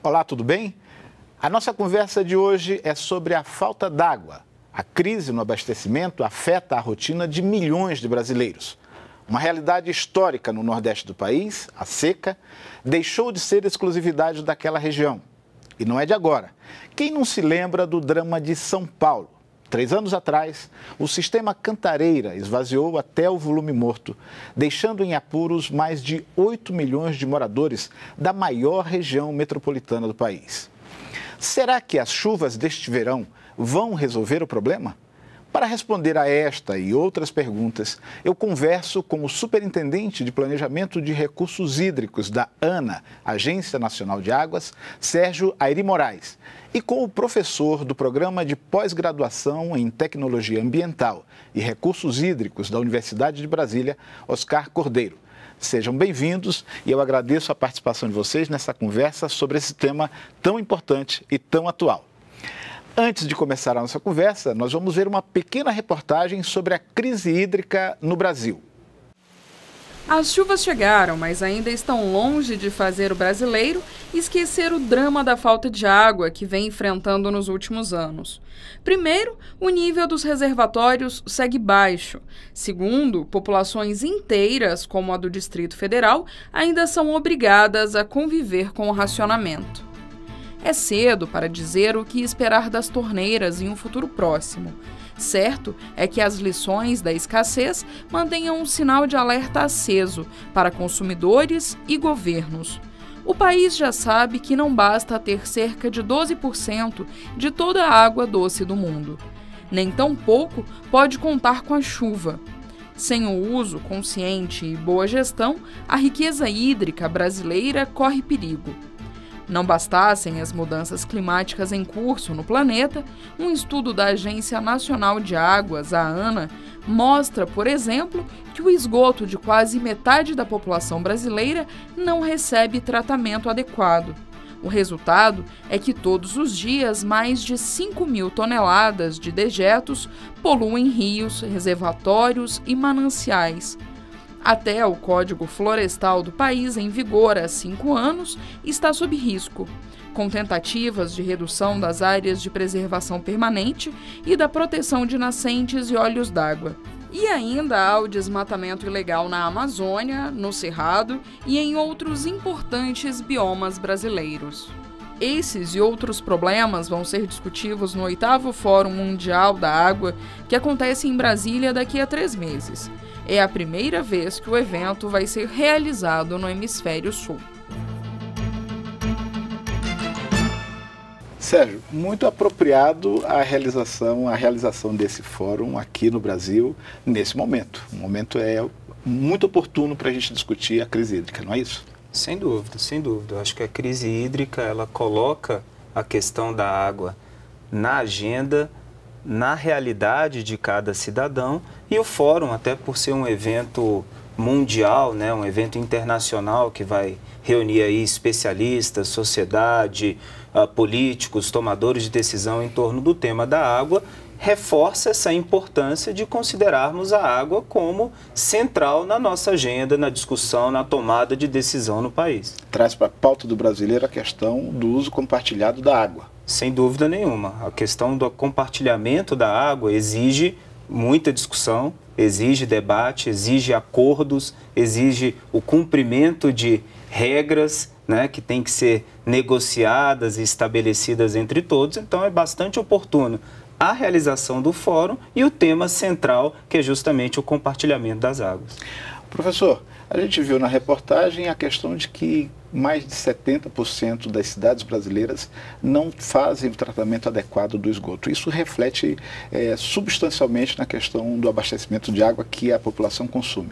Olá, tudo bem? A nossa conversa de hoje é sobre a falta d'água. A crise no abastecimento afeta a rotina de milhões de brasileiros. Uma realidade histórica no Nordeste do país, a seca, deixou de ser exclusividade daquela região. E não é de agora. Quem não se lembra do drama de São Paulo? 3 anos atrás, o sistema Cantareira esvaziou até o volume morto, deixando em apuros mais de 8 milhões de moradores da maior região metropolitana do país. Será que as chuvas deste verão vão resolver o problema? Para responder a esta e outras perguntas, eu converso com o Superintendente de Planejamento de Recursos Hídricos da ANA, Agência Nacional de Águas, Sérgio Airi Moraes, e com o professor do Programa de Pós-Graduação em Tecnologia Ambiental e Recursos Hídricos da Universidade de Brasília, Oscar Cordeiro. Sejam bem-vindos e eu agradeço a participação de vocês nessa conversa sobre esse tema tão importante e tão atual. Antes de começar a nossa conversa, nós vamos ver uma pequena reportagem sobre a crise hídrica no Brasil. As chuvas chegaram, mas ainda estão longe de fazer o brasileiro esquecer o drama da falta de água que vem enfrentando nos últimos anos. Primeiro, o nível dos reservatórios segue baixo. Segundo, populações inteiras, como a do Distrito Federal, ainda são obrigadas a conviver com o racionamento. É cedo para dizer o que esperar das torneiras em um futuro próximo. Certo é que as lições da escassez mantenham um sinal de alerta aceso para consumidores e governos. O país já sabe que não basta ter cerca de 12% de toda a água doce do mundo. Nem tampouco pode contar com a chuva. Sem o uso consciente e boa gestão, a riqueza hídrica brasileira corre perigo. Não bastassem as mudanças climáticas em curso no planeta, um estudo da Agência Nacional de Águas, a ANA, mostra, por exemplo, que o esgoto de quase metade da população brasileira não recebe tratamento adequado. O resultado é que todos os dias mais de 5.000 toneladas de dejetos poluem rios, reservatórios e mananciais. Até o Código Florestal do país, em vigor há 5 anos, está sob risco, com tentativas de redução das áreas de preservação permanente e da proteção de nascentes e olhos d'água. E ainda há o desmatamento ilegal na Amazônia, no Cerrado e em outros importantes biomas brasileiros. Esses e outros problemas vão ser discutidos no 8º Fórum Mundial da Água, que acontece em Brasília daqui a 3 meses. É a primeira vez que o evento vai ser realizado no Hemisfério Sul. Sérgio, muito apropriado a realização desse fórum aqui no Brasil nesse momento. O momento é muito oportuno para a gente discutir a crise hídrica, não é isso? Sem dúvida, sem dúvida. Eu acho que a crise hídrica, ela coloca a questão da água na agenda, na realidade de cada cidadão, e o fórum, até por ser um evento mundial, né, um evento internacional que vai reunir aí especialistas, sociedade, políticos, tomadores de decisão em torno do tema da água, reforça essa importância de considerarmos a água como central na nossa agenda, na discussão, na tomada de decisão no país. Traz para a pauta do brasileiro a questão do uso compartilhado da água. Sem dúvida nenhuma. A questão do compartilhamento da água exige muita discussão, exige debate, exige acordos, exige o cumprimento de regras, né, que tem que ser negociadas e estabelecidas entre todos. Então é bastante oportuno a realização do fórum e o tema central, que é justamente o compartilhamento das águas. Professor, a gente viu na reportagem a questão de que mais de 70% das cidades brasileiras não fazem o tratamento adequado do esgoto. Isso reflete substancialmente na questão do abastecimento de água que a população consome.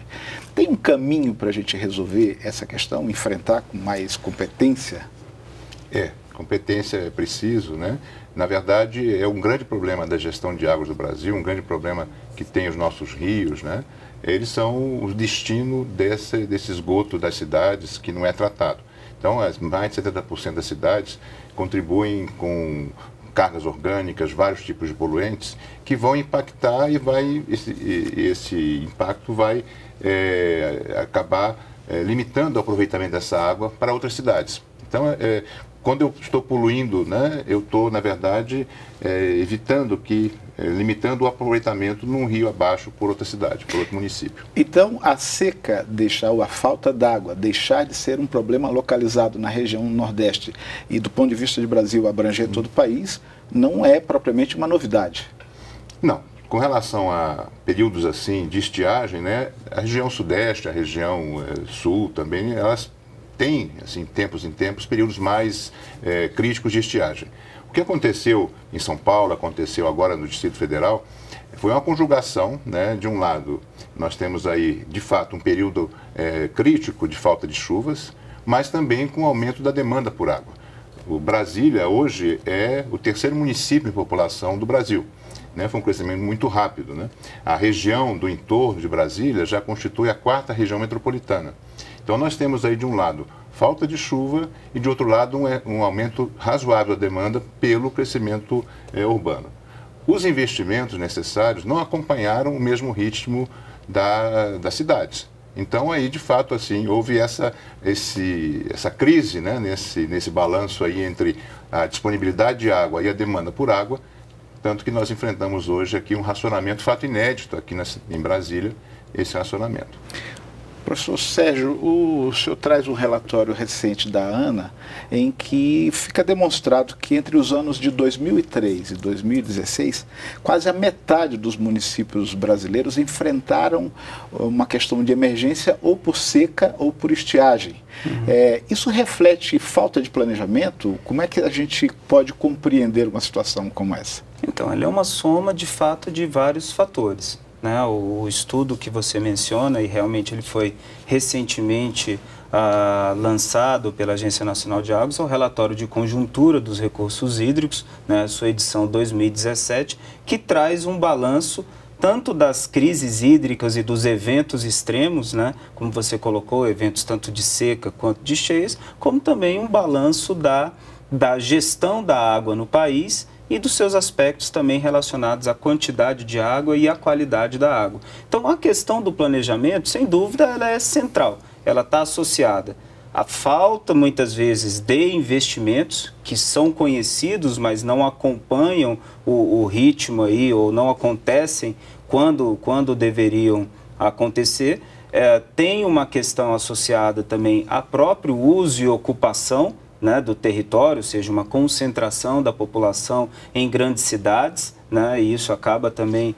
Tem um caminho para a gente resolver essa questão, enfrentar com mais competência? Competência é preciso, né? Na verdade, é um grande problema da gestão de águas do Brasil, um grande problema que tem os nossos rios, né? Eles são o destino desse esgoto das cidades que não é tratado. Então, mais de 70% das cidades contribuem com cargas orgânicas, vários tipos de poluentes, que vão impactar e esse impacto vai acabar limitando o aproveitamento dessa água para outras cidades. Então, quando eu estou poluindo, né, eu estou, na verdade, limitando o aproveitamento num rio abaixo por outra cidade, por outro município. Então, a seca, a falta d'água, deixar de ser um problema localizado na região Nordeste e, do ponto de vista de Brasil, abranger todo o país, não é propriamente uma novidade. Não. Com relação a períodos assim de estiagem, né, a região Sudeste, a região Sul também, elas têm, assim, tempos em tempos, períodos mais críticos de estiagem. O que aconteceu em São Paulo, aconteceu agora no Distrito Federal, foi uma conjugação, né, de um lado, nós temos aí, de fato, um período crítico de falta de chuvas, mas também com o aumento da demanda por água. O Brasília, hoje, é o terceiro município em população do Brasil. Né, foi um crescimento muito rápido. Né? A região do entorno de Brasília já constitui a 4ª região metropolitana. Então nós temos aí de um lado falta de chuva e de outro lado um aumento razoável da demanda pelo crescimento urbano. Os investimentos necessários não acompanharam o mesmo ritmo das cidades. Então aí de fato assim houve essa crise, né, nesse balanço aí entre a disponibilidade de água e a demanda por água. Tanto que nós enfrentamos hoje aqui um racionamento, fato inédito aqui em Brasília, esse racionamento. Professor Sérgio, o senhor traz um relatório recente da ANA em que fica demonstrado que entre os anos de 2003 e 2016, quase a metade dos municípios brasileiros enfrentaram uma questão de emergência ou por seca ou por estiagem. Isso reflete falta de planejamento? Como é que a gente pode compreender uma situação como essa? Então, ela é uma soma, de fato, de vários fatores. Né? O estudo que você menciona, e realmente ele foi recentemente lançado pela Agência Nacional de Águas, é o relatório de conjuntura dos recursos hídricos, né? Sua edição 2017, que traz um balanço tanto das crises hídricas e dos eventos extremos, né? Como você colocou, eventos tanto de seca quanto de cheias, como também um balanço da gestão da água no país e dos seus aspectos também relacionados à quantidade de água e à qualidade da água. Então, a questão do planejamento, sem dúvida, ela é central. Ela está associada à falta, muitas vezes, de investimentos que são conhecidos, mas não acompanham o ritmo aí, ou não acontecem quando deveriam acontecer. Tem uma questão associada também a próprio uso e ocupação, né, do território, ou seja, uma concentração da população em grandes cidades, né, e isso acaba também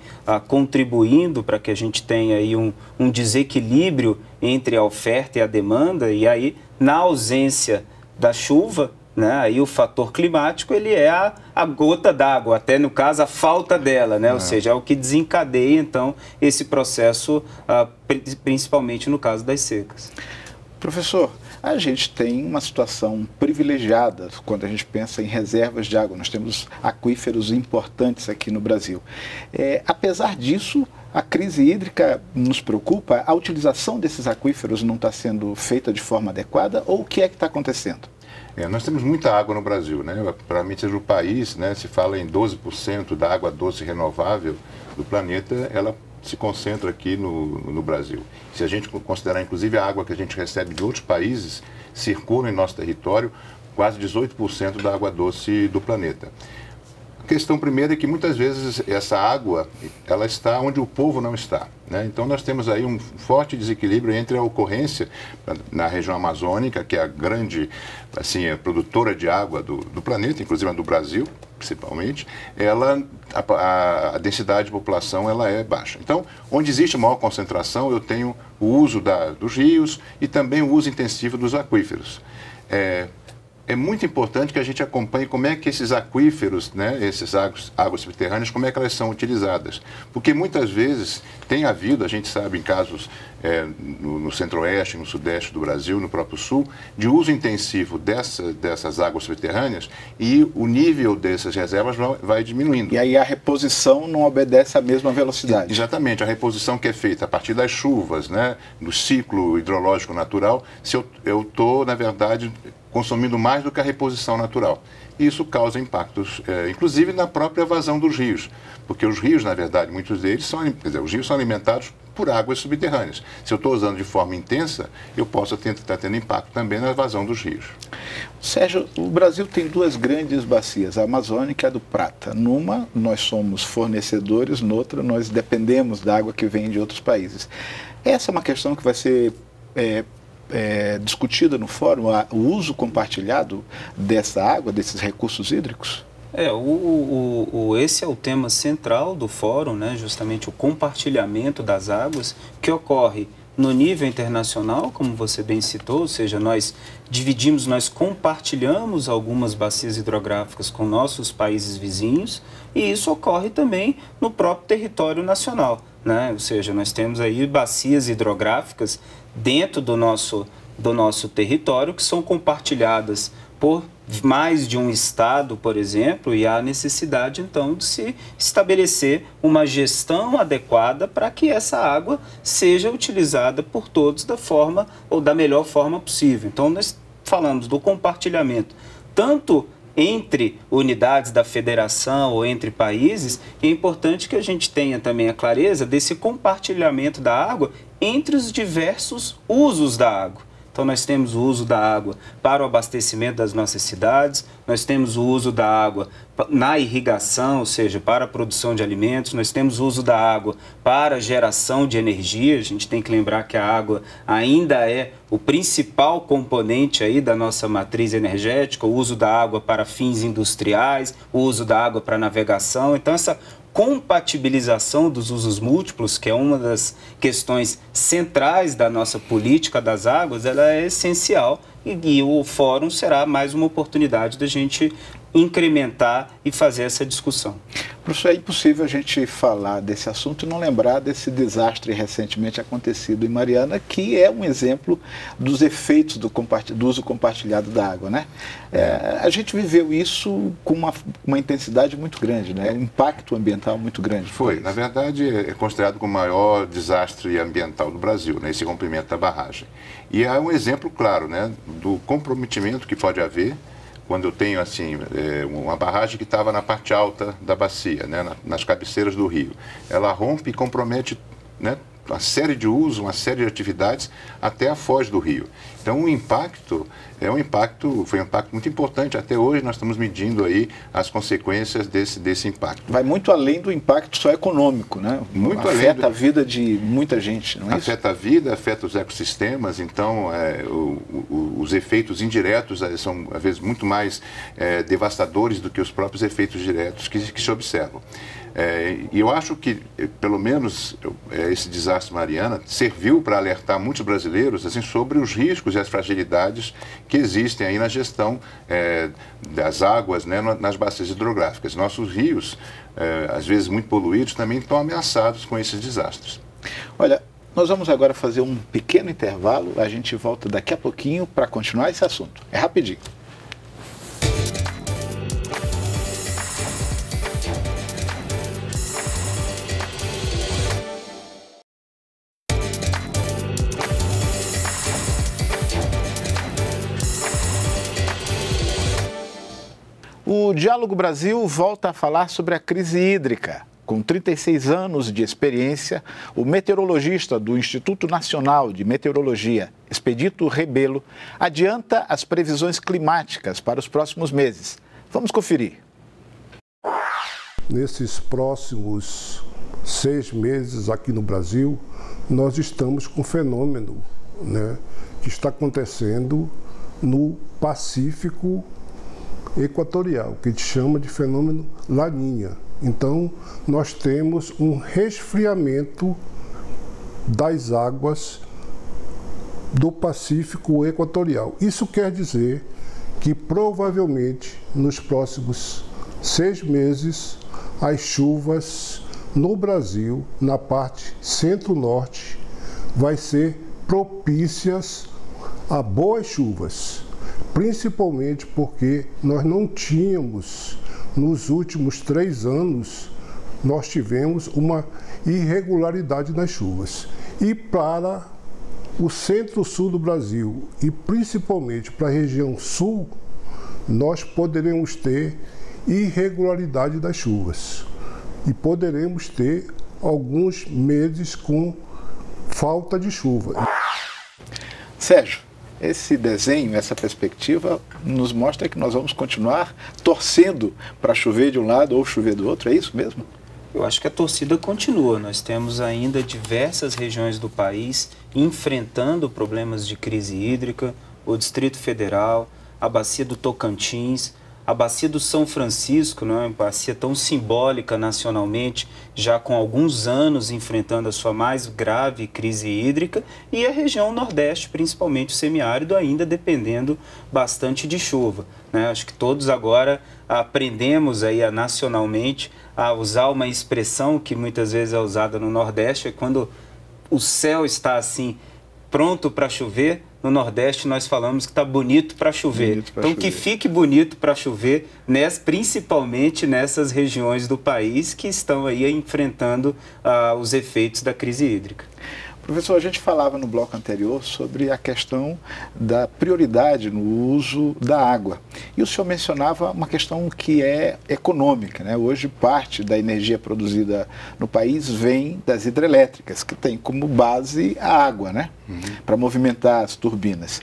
contribuindo para que a gente tenha aí um desequilíbrio entre a oferta e a demanda, e aí, na ausência da chuva, né, aí o fator climático ele é a gota d'água, até no caso a falta dela, né, ou seja, é o que desencadeia então esse processo, principalmente no caso das secas. Professor, a gente tem uma situação privilegiada quando a gente pensa em reservas de água. Nós temos aquíferos importantes aqui no Brasil. Apesar disso, a crise hídrica nos preocupa. A utilização desses aquíferos não está sendo feita de forma adequada, ou o que é que está acontecendo? Nós temos muita água no Brasil, né? Provavelmente o país, né, se fala em 12% da água doce renovável do planeta, ela se concentra aqui no Brasil. Se a gente considerar, inclusive, a água que a gente recebe de outros países, circula em nosso território quase 18% da água doce do planeta. A questão primeira é que muitas vezes essa água, ela está onde o povo não está, né? Então nós temos aí um forte desequilíbrio entre a ocorrência na região amazônica, que é a grande produtora de água do planeta, inclusive a do Brasil, principalmente, a densidade de população ela é baixa. Então, onde existe maior concentração, eu tenho o uso dos rios e também o uso intensivo dos aquíferos. É muito importante que a gente acompanhe como é que esses aquíferos, né, essas águas subterrâneas, como é que elas são utilizadas. Porque muitas vezes tem havido, a gente sabe em casos no centro-oeste, no sudeste do Brasil, no próprio sul, de uso intensivo dessas águas subterrâneas, e o nível dessas reservas vai diminuindo. E aí a reposição não obedece à mesma velocidade. Exatamente, a reposição que é feita a partir das chuvas, né, do ciclo hidrológico natural, se eu estou, na verdade, consumindo mais do que a reposição natural. E isso causa impactos, inclusive na própria vazão dos rios, porque os rios, na verdade, muitos deles os rios são alimentados por águas subterrâneas. Se eu estou usando de forma intensa, eu posso estar tendo impacto também na vazão dos rios. Sérgio, o Brasil tem duas grandes bacias, a Amazônica e a do Prata. Numa, nós somos fornecedores, noutra, nós dependemos da água que vem de outros países. Essa é uma questão que vai ser discutida no fórum, o uso compartilhado dessa água, desses recursos hídricos? Esse é o tema central do fórum, né? Justamente o compartilhamento das águas, que ocorre no nível internacional, como você bem citou, ou seja, nós compartilhamos algumas bacias hidrográficas com nossos países vizinhos, e isso ocorre também no próprio território nacional, né? Ou seja, nós temos aí bacias hidrográficas dentro do nosso território que são compartilhadas por mais de um estado, por exemplo, e há necessidade, então, de se estabelecer uma gestão adequada para que essa água seja utilizada por todos da forma ou da melhor forma possível. Então, nós falamos do compartilhamento, tanto entre unidades da federação ou entre países, e é importante que a gente tenha também a clareza desse compartilhamento da água entre os diversos usos da água. Então, nós temos o uso da água para o abastecimento das nossas cidades, nós temos o uso da água na irrigação, ou seja, para a produção de alimentos, nós temos o uso da água para a geração de energia. A gente tem que lembrar que a água ainda é o principal componente aí da nossa matriz energética, o uso da água para fins industriais, o uso da água para navegação. Então, essa compatibilização dos usos múltiplos, que é uma das questões centrais da nossa política das águas, ela é essencial, e o fórum será mais uma oportunidade da gente incrementar e fazer essa discussão. Professor, é impossível a gente falar desse assunto e não lembrar desse desastre recentemente acontecido em Mariana, que é um exemplo dos efeitos do uso compartilhado da água, né? A gente viveu isso com uma intensidade muito grande, né? Um impacto ambiental muito grande. Foi, na verdade, é considerado como o maior desastre ambiental do Brasil, né? Esse rompimento da barragem. E é um exemplo claro, né, do comprometimento que pode haver quando eu tenho assim, uma barragem que estava na parte alta da bacia, né, nas cabeceiras do rio. Ela rompe e compromete, né, uma série de usos, uma série de atividades até a foz do rio. Então o impacto foi um impacto muito importante. Até hoje nós estamos medindo aí as consequências desse impacto. Vai muito além do impacto só econômico, né? Muito afeta a vida de muita gente, não é isso? Afeta a vida, afeta os ecossistemas, então os efeitos indiretos são às vezes muito mais devastadores do que os próprios efeitos diretos que se observam. E eu acho que, pelo menos, esse desastre Mariana serviu para alertar muitos brasileiros assim, sobre os riscos e as fragilidades que existem aí na gestão das águas, né, nas bacias hidrográficas. Nossos rios, às vezes muito poluídos, também estão ameaçados com esses desastres. Olha, nós vamos agora fazer um pequeno intervalo, a gente volta daqui a pouquinho para continuar esse assunto. É rapidinho. O Diálogo Brasil volta a falar sobre a crise hídrica. Com 36 anos de experiência, o meteorologista do Instituto Nacional de Meteorologia, Expedito Rebelo, adianta as previsões climáticas para os próximos meses. Vamos conferir. Nesses próximos 6 meses aqui no Brasil, nós estamos com um fenômeno, né, que está acontecendo no Pacífico equatorial, que a gente chama de fenômeno Laninha. Então, nós temos um resfriamento das águas do Pacífico equatorial. Isso quer dizer que, provavelmente, nos próximos 6 meses, as chuvas no Brasil, na parte centro-norte, vai ser propícias a boas chuvas. Principalmente porque nós não tínhamos, nos últimos 3 anos, nós tivemos uma irregularidade nas chuvas. E para o centro-sul do Brasil e principalmente para a região sul, nós poderemos ter irregularidade das chuvas e poderemos ter alguns meses com falta de chuva. Sérgio, esse desenho, essa perspectiva nos mostra que nós vamos continuar torcendo para chover de um lado ou chover do outro, é isso mesmo? Eu acho que a torcida continua. Nós temos ainda diversas regiões do país enfrentando problemas de crise hídrica, o Distrito Federal, a bacia do Tocantins, a bacia do São Francisco, não é uma bacia tão simbólica nacionalmente, já com alguns anos enfrentando a sua mais grave crise hídrica, e a região Nordeste, principalmente o semiárido, ainda dependendo bastante de chuva, né? Acho que todos agora aprendemos aí nacionalmente a usar uma expressão que muitas vezes é usada no Nordeste, é quando o céu está assim pronto para chover. No Nordeste nós falamos que está bonito para chover. Que fique bonito para chover, principalmente nessas regiões do país que estão aí enfrentando os efeitos da crise hídrica. Professor, a gente falava no bloco anterior sobre a questão da prioridade no uso da água. E o senhor mencionava uma questão que é econômica, né? Hoje, parte da energia produzida no país vem das hidrelétricas, que tem como base a água, né? Para movimentar as turbinas.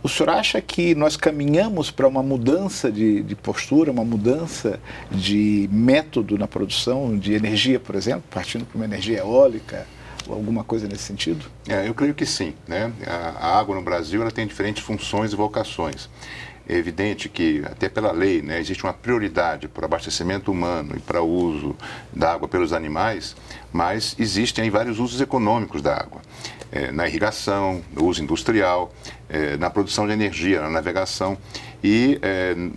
O senhor acha que nós caminhamos para uma mudança de postura, uma mudança de método na produção de energia, por exemplo, partindo para uma energia eólica? Alguma coisa nesse sentido? Eu creio que sim, né? A água no Brasil ela tem diferentes funções e vocações. É evidente que, até pela lei, né, existe uma prioridade para o abastecimento humano e para o uso da água pelos animais, mas existem aí vários usos econômicos da água. Na irrigação, no uso industrial, na produção de energia, na navegação. E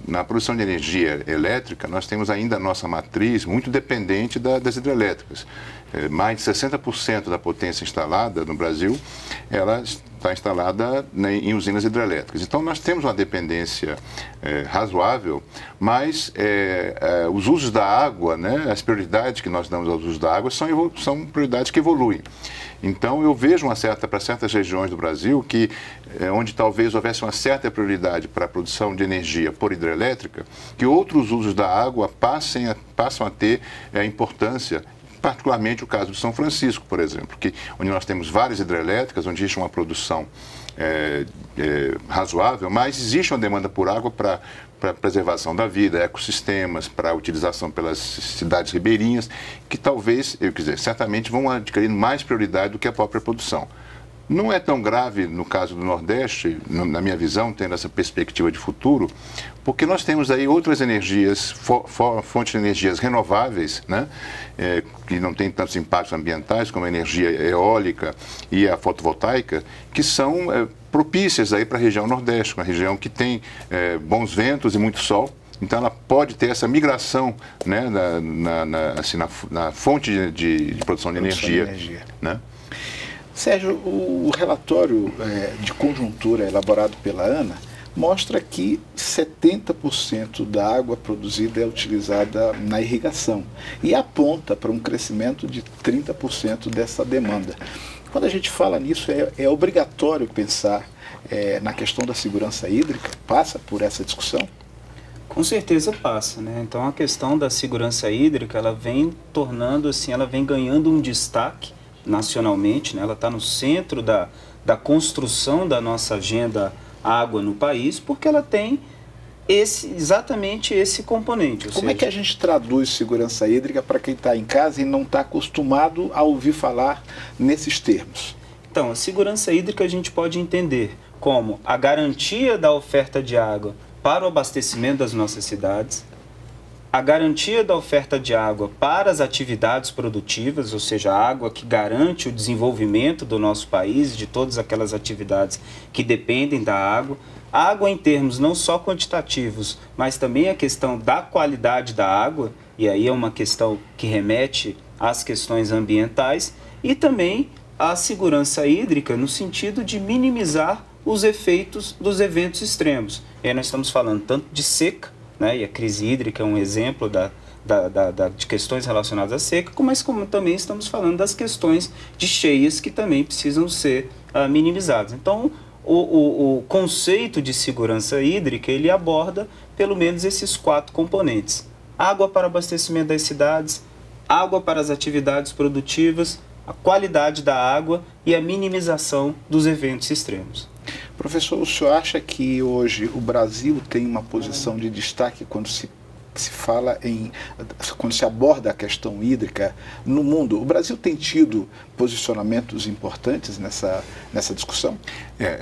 na produção de energia elétrica, nós temos ainda a nossa matriz muito dependente das hidrelétricas. Mais de 60% da potência instalada no Brasil, ela está instalada em usinas hidrelétricas. Então, nós temos uma dependência razoável, mas os usos da água, né, as prioridades que nós damos aos usos da água são prioridades que evoluem. Então, eu vejo para certas regiões do Brasil que, onde talvez houvesse uma certa prioridade para a produção de energia por hidrelétrica, que outros usos da água passam a ter importância, particularmente o caso de São Francisco, por exemplo, onde nós temos várias hidrelétricas, onde existe uma produção razoável, mas existe uma demanda por água para a preservação da vida, ecossistemas, para a utilização pelas cidades ribeirinhas, que talvez, certamente vão adquirindo mais prioridade do que a própria produção. Não é tão grave no caso do Nordeste, na minha visão, tendo essa perspectiva de futuro, porque nós temos aí outras energias, fontes de energias renováveis, né, que não têm tantos impactos ambientais como a energia eólica e a fotovoltaica, que são propícias aí para a região Nordeste, uma região que tem bons ventos e muito sol. Então, ela pode ter essa migração, né, na fonte de produção de energia. Né? Sérgio, o relatório de conjuntura elaborado pela ANA mostra que 70% da água produzida é utilizada na irrigação e aponta para um crescimento de 30% dessa demanda. Quando a gente fala nisso, é obrigatório pensar na questão da segurança hídrica? Passa por essa discussão? Com certeza passa, né? Então, a questão da segurança hídrica, ela vem tornando assim, ela vem ganhando um destaque nacionalmente, né? Ela está no centro da construção da nossa agenda água no país, porque ela tem exatamente esse componente. Como é que a gente traduz segurança hídrica para quem está em casa e não está acostumado a ouvir falar nesses termos? Então, a segurança hídrica a gente pode entender como a garantia da oferta de água para o abastecimento das nossas cidades, a garantia da oferta de água para as atividades produtivas, ou seja, a água que garante o desenvolvimento do nosso país, de todas aquelas atividades que dependem da água. A água em termos não só quantitativos, mas também a questão da qualidade da água, e aí é uma questão que remete às questões ambientais, e também a segurança hídrica no sentido de minimizar os efeitos dos eventos extremos. E aí nós estamos falando tanto de seca, né, e a crise hídrica é um exemplo de questões relacionadas à seca, mas como também estamos falando das questões de cheias que também precisam ser minimizadas. Então, o conceito de segurança hídrica, ele aborda pelo menos esses 4 componentes. Água para abastecimento das cidades, água para as atividades produtivas, a qualidade da água e a minimização dos eventos extremos. Professor, o senhor acha que hoje o Brasil tem uma posição de destaque quando se fala quando se aborda a questão hídrica no mundo? O Brasil tem tido posicionamentos importantes nessa discussão?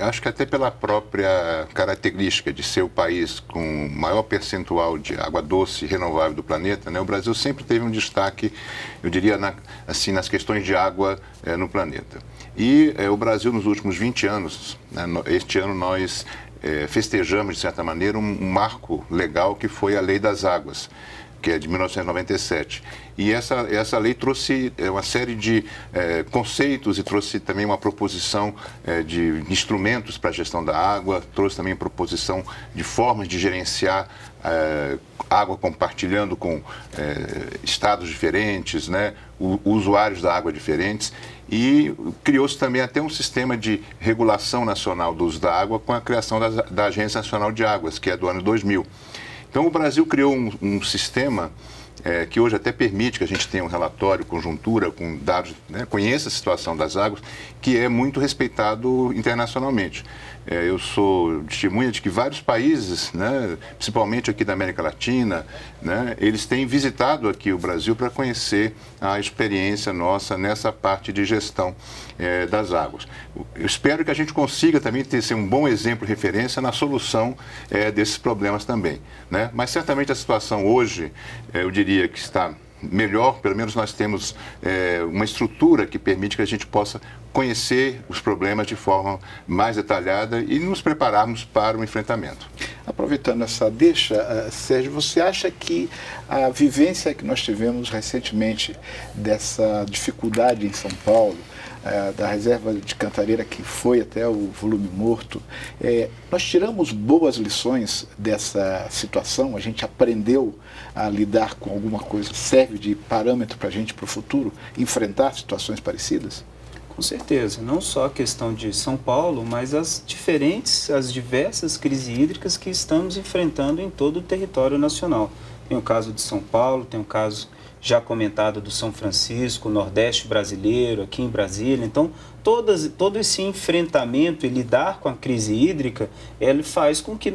Acho que até pela própria característica de ser o país com maior percentual de água doce renovável do planeta, né, o Brasil sempre teve um destaque, eu diria, nas questões de água no planeta. E o Brasil, nos últimos 20 anos, né, este ano nós festejamos, de certa maneira, um marco legal que foi a Lei das Águas, que é de 1997. E essa lei trouxe uma série de conceitos e trouxe também uma proposição de instrumentos para a gestão da água, trouxe também proposição de formas de gerenciar água compartilhando com estados diferentes, né, usuários da água diferentes. E criou-se também até um sistema de regulação nacional do uso da água com a criação da Agência Nacional de Águas, que é do ano 2000. Então, o Brasil criou um sistema que hoje até permite que a gente tenha um relatório, conjuntura, com dados, né, conheça a situação das águas, que é muito respeitado internacionalmente. Eu sou testemunha de que vários países, né, principalmente aqui da América Latina, né, eles têm visitado aqui o Brasil para conhecer a experiência nossa nessa parte de gestão das águas. Eu espero que a gente consiga também ser um bom exemplo, referência na solução desses problemas também, né? Mas certamente a situação hoje, eu diria que está melhor, pelo menos nós temos uma estrutura que permite que a gente possa conhecer os problemas de forma mais detalhada e nos prepararmos para o enfrentamento. Aproveitando essa deixa, Sérgio, você acha que a vivência que nós tivemos recentemente dessa dificuldade em São Paulo, da reserva de Cantareira, que foi até o volume morto, nós tiramos boas lições dessa situação? A gente aprendeu a lidar com alguma coisa, serve de parâmetro para a gente, para o futuro, enfrentar situações parecidas? Com certeza, não só a questão de São Paulo, mas as diversas crises hídricas que estamos enfrentando em todo o território nacional. Tem o caso de São Paulo, tem o caso já comentado do São Francisco, Nordeste brasileiro, aqui em Brasília. Então, todo esse enfrentamento e lidar com a crise hídrica, ele faz com que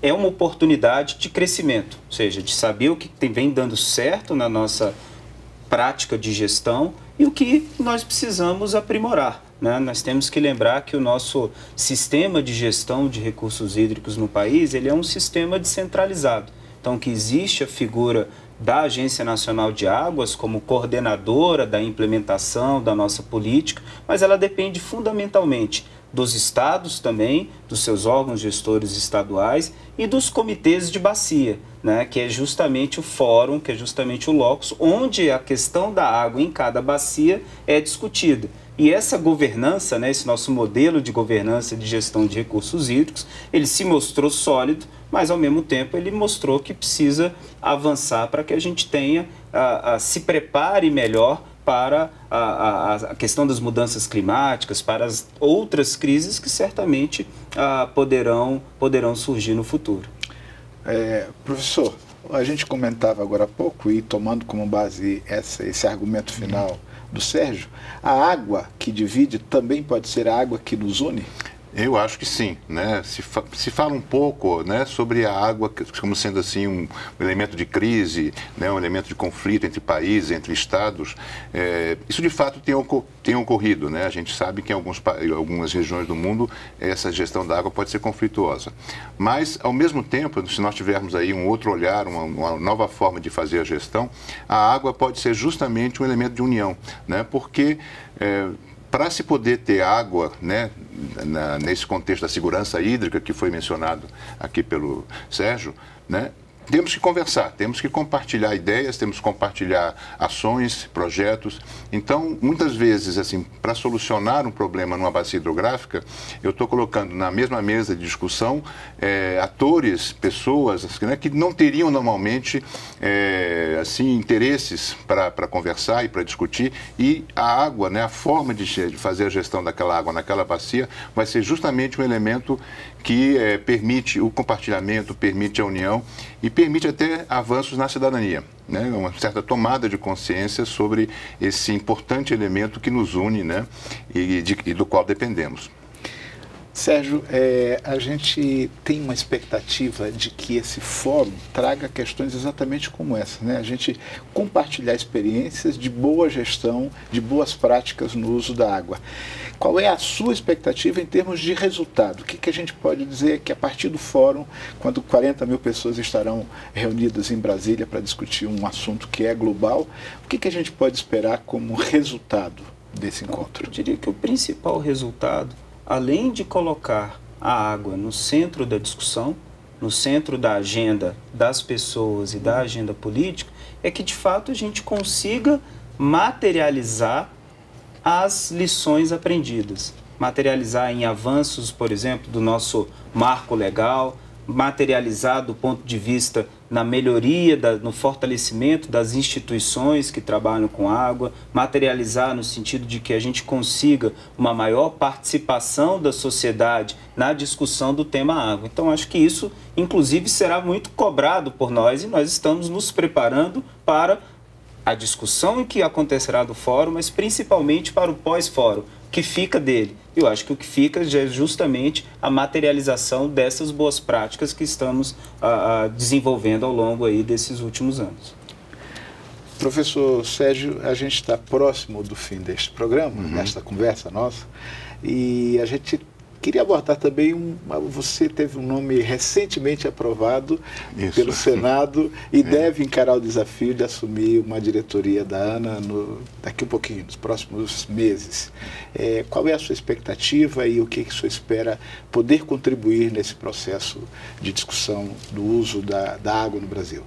é uma oportunidade de crescimento, ou seja, de saber o que vem dando certo na nossa prática de gestão e o que nós precisamos aprimorar, né? Nós temos que lembrar que o nosso sistema de gestão de recursos hídricos no país, ele é um sistema descentralizado. Então, que existe a figura da Agência Nacional de Águas como coordenadora da implementação da nossa política, mas ela depende fundamentalmente dos estados também, dos seus órgãos gestores estaduais e dos comitês de bacia, né, que é justamente o fórum, que é justamente o locus, onde a questão da água em cada bacia é discutida. E essa governança, né, esse nosso modelo de governança de gestão de recursos hídricos, ele se mostrou sólido, mas ao mesmo tempo ele mostrou que precisa avançar para que a gente tenha, se prepare melhor para a questão das mudanças climáticas, para as outras crises que certamente poderão surgir no futuro. Professor, a gente comentava agora há pouco, e tomando como base esse argumento final do Sérgio, a água que divide também pode ser a água que nos une? Eu acho que sim, né? Se fala um pouco, né, sobre a água como sendo assim um elemento de crise, né, um elemento de conflito entre países, entre estados. Isso de fato tem ocorrido, né? A gente sabe que em algumas regiões do mundo essa gestão da água pode ser conflituosa. Mas, ao mesmo tempo, se nós tivermos aí um outro olhar, uma nova forma de fazer a gestão, a água pode ser justamente um elemento de união, né? Porque para se poder ter água, né, nesse contexto da segurança hídrica que foi mencionado aqui pelo Sérgio, né, temos que conversar, temos que compartilhar ideias, temos que compartilhar ações, projetos. Então, muitas vezes, assim, para solucionar um problema numa bacia hidrográfica, eu estou colocando na mesma mesa de discussão atores, pessoas assim, né, que não teriam normalmente assim, interesses para conversar e para discutir. E a água, né, a forma de fazer a gestão daquela água naquela bacia vai ser justamente um elemento que permite o compartilhamento, permite a união e permite até avanços na cidadania, né? Uma certa tomada de consciência sobre esse importante elemento que nos une, né? e do qual dependemos. Sérgio, a gente tem uma expectativa de que esse fórum traga questões exatamente como essa, né? A gente compartilhar experiências de boa gestão, de boas práticas no uso da água. Qual é a sua expectativa em termos de resultado? O que a gente pode dizer que a partir do fórum, quando 40 mil pessoas estarão reunidas em Brasília para discutir um assunto que é global, o que a gente pode esperar como resultado desse encontro? Eu diria que o principal resultado, além de colocar a água no centro da discussão, no centro da agenda das pessoas e da agenda política, é que de fato a gente consiga materializar as lições aprendidas. Materializar em avanços, por exemplo, do nosso marco legal, materializar do ponto de vista na melhoria, no fortalecimento das instituições que trabalham com água, materializar no sentido de que a gente consiga uma maior participação da sociedade na discussão do tema água. Então, acho que isso, inclusive, será muito cobrado por nós e nós estamos nos preparando para a discussão em que acontecerá do fórum, mas principalmente para o pós-fórum, que fica dele. Eu acho que o que fica já é justamente a materialização dessas boas práticas que estamos desenvolvendo ao longo aí desses últimos anos. Professor Sérgio, a gente está próximo do fim deste programa, desta conversa nossa, e a gente queria abordar também, você teve um nome recentemente aprovado pelo Senado e deve encarar o desafio de assumir uma diretoria da ANA daqui um pouquinho, nos próximos meses. Qual é a sua expectativa e o que o senhor espera poder contribuir nesse processo de discussão do uso da água no Brasil?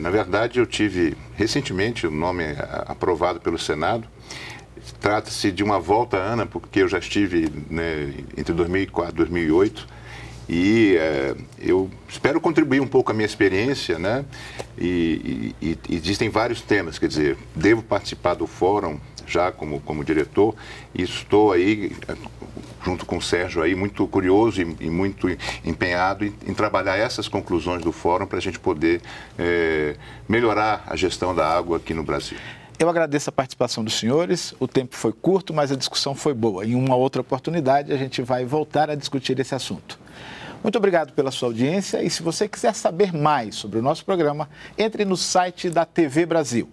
Na verdade, eu tive recentemente o nome aprovado pelo Senado. Trata-se de uma volta à ANA, porque eu já estive, né, entre 2004 e 2008 e eu espero contribuir um pouco com a minha experiência, né? E existem vários temas, quer dizer, devo participar do fórum já como diretor e estou aí, junto com o Sérgio, aí, muito curioso e muito empenhado em trabalhar essas conclusões do fórum para a gente poder melhorar a gestão da água aqui no Brasil. Eu agradeço a participação dos senhores, o tempo foi curto, mas a discussão foi boa. Em uma outra oportunidade, a gente vai voltar a discutir esse assunto. Muito obrigado pela sua audiência e se você quiser saber mais sobre o nosso programa, entre no site da TV Brasil.